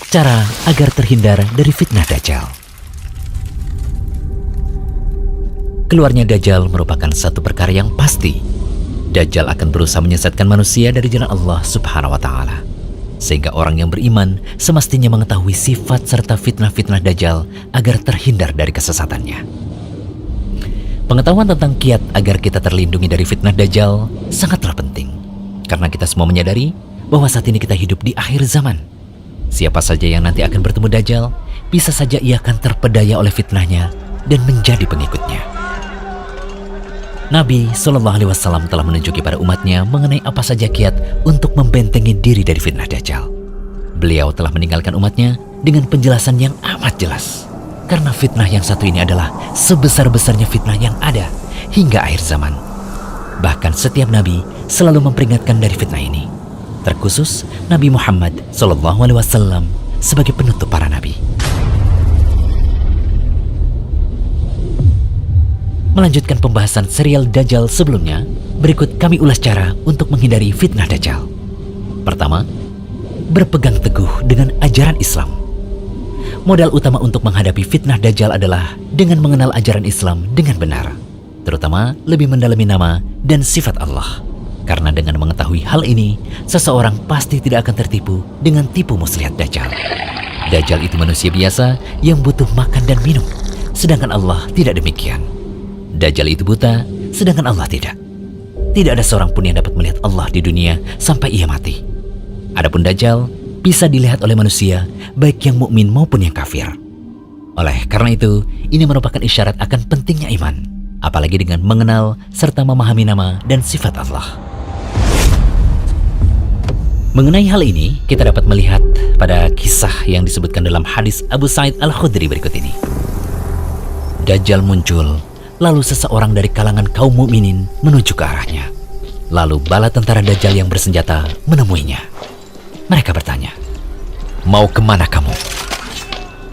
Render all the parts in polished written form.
Cara agar terhindar dari fitnah Dajjal. Keluarnya Dajjal merupakan satu perkara yang pasti. Dajjal akan berusaha menyesatkan manusia dari jalan Allah Subhanahu wa Ta'ala, sehingga orang yang beriman semestinya mengetahui sifat serta fitnah-fitnah Dajjal agar terhindar dari kesesatannya. Pengetahuan tentang kiat agar kita terlindungi dari fitnah Dajjal sangatlah penting, karena kita semua menyadari bahwa saat ini kita hidup di akhir zaman. Siapa saja yang nanti akan bertemu Dajjal, bisa saja ia akan terpedaya oleh fitnahnya dan menjadi pengikutnya. Nabi SAW telah menunjuki pada umatnya mengenai apa saja kiat untuk membentengi diri dari fitnah Dajjal. Beliau telah meninggalkan umatnya dengan penjelasan yang amat jelas. Karena fitnah yang satu ini adalah sebesar-besarnya fitnah yang ada hingga akhir zaman. Bahkan setiap Nabi selalu memperingatkan dari fitnah ini. Terkhusus Nabi Muhammad SAW sebagai penutup para Nabi. Melanjutkan pembahasan serial Dajjal sebelumnya, berikut kami ulas cara untuk menghindari fitnah Dajjal. Pertama, berpegang teguh dengan ajaran Islam. Modal utama untuk menghadapi fitnah Dajjal adalah dengan mengenal ajaran Islam dengan benar, terutama lebih mendalami nama dan sifat Allah. Karena dengan mengetahui hal ini, seseorang pasti tidak akan tertipu dengan tipu muslihat Dajjal. Dajjal itu manusia biasa yang butuh makan dan minum, sedangkan Allah tidak demikian. Dajjal itu buta, sedangkan Allah tidak. Tidak ada seorang pun yang dapat melihat Allah di dunia sampai ia mati. Adapun Dajjal bisa dilihat oleh manusia, baik yang mukmin maupun yang kafir. Oleh karena itu, ini merupakan isyarat akan pentingnya iman, apalagi dengan mengenal serta memahami nama dan sifat Allah. Mengenai hal ini, kita dapat melihat pada kisah yang disebutkan dalam hadis Abu Sa'id Al-Khudri berikut ini. Dajjal muncul, lalu seseorang dari kalangan kaum mukminin menuju ke arahnya. Lalu bala tentara Dajjal yang bersenjata menemuinya. Mereka bertanya, "Mau kemana kamu?"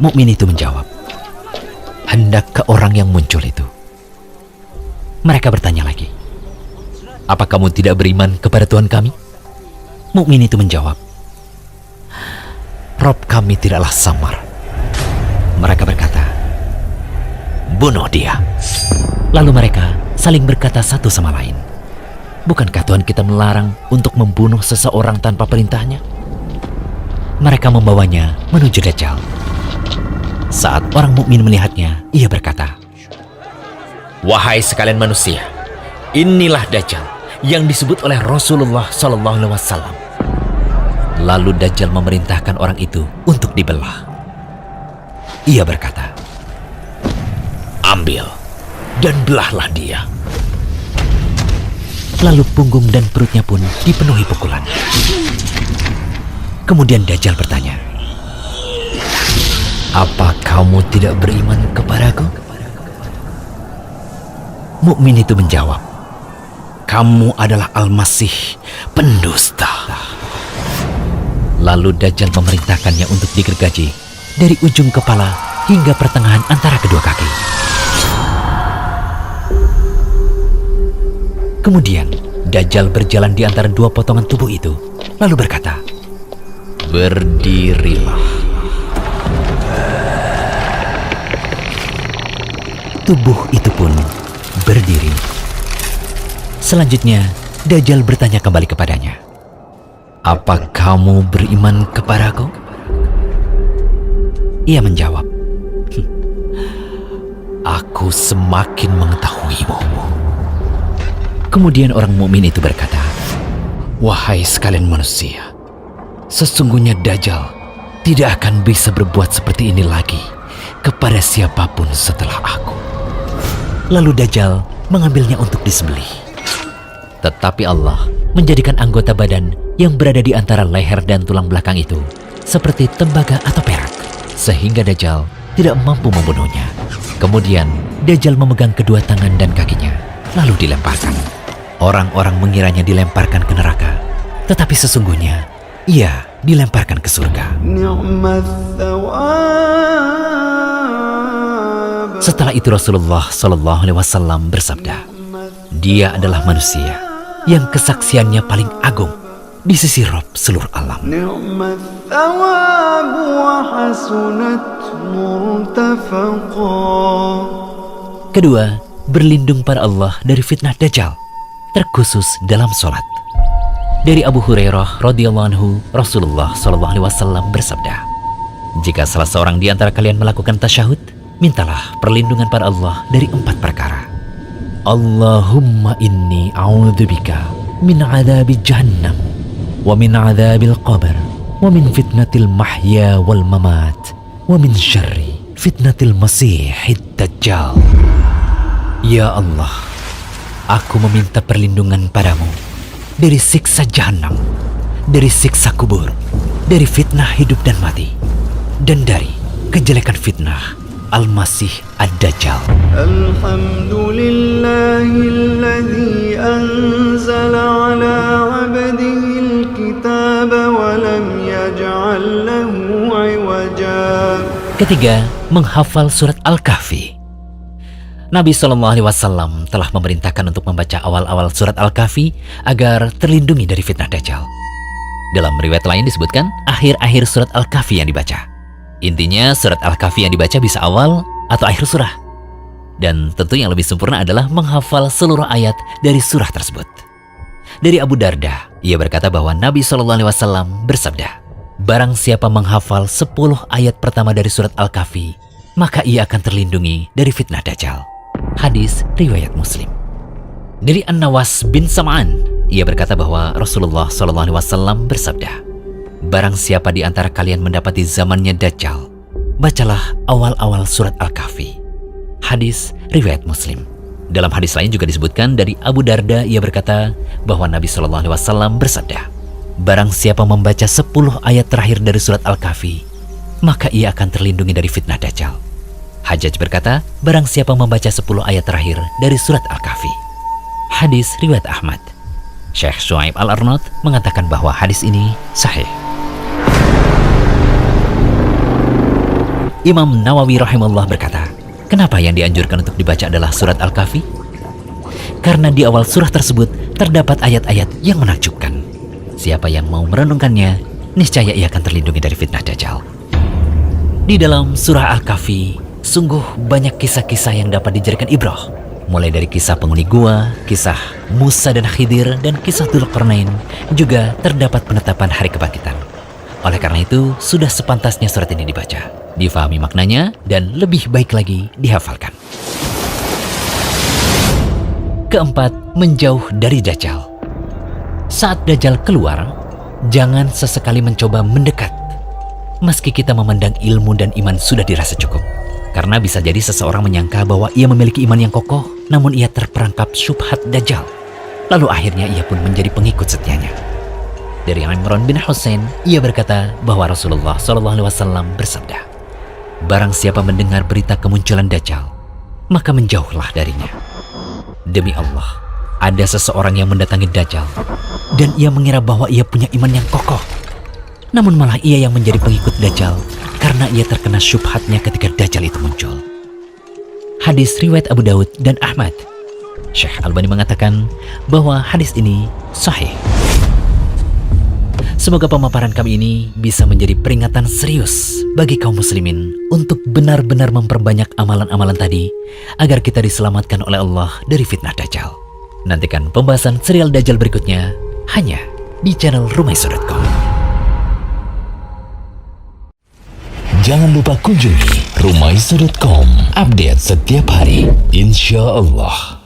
Mukmin itu menjawab, "Hendak ke orang yang muncul itu." Mereka bertanya lagi, "Apa kamu tidak beriman kepada Tuhan kami?" Mukmin itu menjawab, "Rob kami tidaklah samar." Mereka berkata, "Bunuh dia." Lalu mereka saling berkata satu sama lain, "Bukankah Tuhan kita melarang untuk membunuh seseorang tanpa perintahnya?" Mereka membawanya menuju Dajjal. Saat orang mukmin melihatnya, ia berkata, "Wahai sekalian manusia, inilah Dajjal yang disebut oleh Rasulullah SAW." Lalu Dajjal memerintahkan orang itu untuk dibelah. Ia berkata, "Ambil dan belahlah dia." Lalu punggung dan perutnya pun dipenuhi pukulan. Kemudian Dajjal bertanya, "Apa kamu tidak beriman kepadaku?" Mukmin itu menjawab, "Kamu adalah Al-Masih, pendusta." Lalu Dajjal memerintahkannya untuk digergaji dari ujung kepala hingga pertengahan antara kedua kaki. Kemudian Dajjal berjalan di antara dua potongan tubuh itu, lalu berkata, "Berdirilah." Tubuh itu pun berdiri. Selanjutnya, Dajjal bertanya kembali kepadanya, "Apa kamu beriman kepadaku?" Ia menjawab, "Aku semakin mengetahuimu." Kemudian orang mukmin itu berkata, "Wahai sekalian manusia, sesungguhnya Dajjal tidak akan bisa berbuat seperti ini lagi kepada siapapun setelah aku." Lalu Dajjal mengambilnya untuk disembelih. Tetapi Allah menjadikan anggota badan yang berada di antara leher dan tulang belakang itu seperti tembaga atau perak, sehingga Dajjal tidak mampu membunuhnya. Kemudian Dajjal memegang kedua tangan dan kakinya, lalu dilemparkan. Orang-orang mengiranya dilemparkan ke neraka, tetapi sesungguhnya ia dilemparkan ke surga. Setelah itu Rasulullah SAW bersabda, "Dia adalah manusia yang kesaksiannya paling agung di sisi Rabb seluruh alam." وحسنت مرتفقا. Kedua, berlindung pada Allah dari fitnah Dajjal, terkhusus dalam sholat. Dari Abu Hurairah radhiyallahu anhu, Rasulullah SAW bersabda, jika salah seorang di antara kalian melakukan tasyahud, mintalah perlindungan pada Allah dari 4 perkara. Allahumma inni a'udzubika min adzabi jahannam, wa min adzabil qabr, wa min fitnatil mahya wal mamat, wa min syarri fitnatil masihid dajjal. Ya Allah, aku meminta perlindungan padamu dari siksa jahanam, dari siksa kubur, dari fitnah hidup dan mati, dan dari kejelekan fitnah Al-Masih Ad-Dajjal. Alhamdulillahilladzi anzala ala abdihil kitab wa lam yaj'al lahu 'iwaja. Ketiga, menghafal surat Al-Kahfi. Nabi SAW telah memerintahkan untuk membaca awal-awal surat Al-Kahfi agar terlindungi dari fitnah Dajjal. Dalam riwayat lain disebutkan akhir-akhir surat Al-Kahfi yang dibaca. Intinya surat Al-Kahfi yang dibaca bisa awal atau akhir surah. Dan tentu yang lebih sempurna adalah menghafal seluruh ayat dari surah tersebut. Dari Abu Darda, ia berkata bahwa Nabi SAW bersabda, barang siapa menghafal 10 ayat pertama dari surat Al-Kahfi, maka ia akan terlindungi dari fitnah Dajjal. Hadis riwayat Muslim. Dari An-Nawas bin Sam'an, ia berkata bahwa Rasulullah SAW bersabda, barang siapa di antara kalian mendapati zamannya Dajjal, bacalah awal-awal surat Al-Kahfi. Hadis riwayat Muslim. Dalam hadis lain juga disebutkan dari Abu Darda, ia berkata bahwa Nabi SAW bersabda, barang siapa membaca 10 ayat terakhir dari surat Al-Kahfi, maka ia akan terlindungi dari fitnah Dajjal. Hajjaj berkata, barang siapa membaca 10 ayat terakhir dari surat Al-Kahfi. Hadis riwayat Ahmad. Syekh Shu'aib Al-Arnaud mengatakan bahwa hadis ini sahih. Imam Nawawi rahimahullah berkata, kenapa yang dianjurkan untuk dibaca adalah surat Al-Kahfi? Karena di awal surah tersebut terdapat ayat-ayat yang menakjubkan. Siapa yang mau merenungkannya, niscaya ia akan terlindungi dari fitnah Dajjal. Di dalam surah Al-Kahfi, sungguh banyak kisah-kisah yang dapat dijadikan ibrah. Mulai dari kisah penghuni gua, kisah Musa dan Khidir, dan kisah Dzulqarnain, juga terdapat penetapan hari kebangkitan. Oleh karena itu, sudah sepantasnya surat ini dibaca, difahami maknanya, dan lebih baik lagi dihafalkan. Keempat, menjauh dari Dajjal. Saat Dajjal keluar, jangan sesekali mencoba mendekat. Meski kita memandang ilmu dan iman sudah dirasa cukup. Karena bisa jadi seseorang menyangka bahwa ia memiliki iman yang kokoh, namun ia terperangkap syubhat Dajjal. Lalu akhirnya ia pun menjadi pengikut setianya. Dari Imran bin Husain, ia berkata bahwa Rasulullah SAW bersabda, barang siapa mendengar berita kemunculan Dajjal, maka menjauhlah darinya. Demi Allah, ada seseorang yang mendatangi Dajjal, dan ia mengira bahwa ia punya iman yang kokoh. Namun malah ia yang menjadi pengikut Dajjal karena ia terkena syubhatnya ketika Dajjal itu muncul. Hadis riwayat Abu Daud dan Ahmad. Syekh Albani mengatakan bahwa hadis ini sahih. Semoga pemaparan kami ini bisa menjadi peringatan serius bagi kaum muslimin untuk benar-benar memperbanyak amalan-amalan tadi agar kita diselamatkan oleh Allah dari fitnah Dajjal. Nantikan pembahasan serial Dajjal berikutnya hanya di channel Rumaiso.com. Jangan lupa kunjungi Rumaiso.com. Update setiap hari, insya Allah.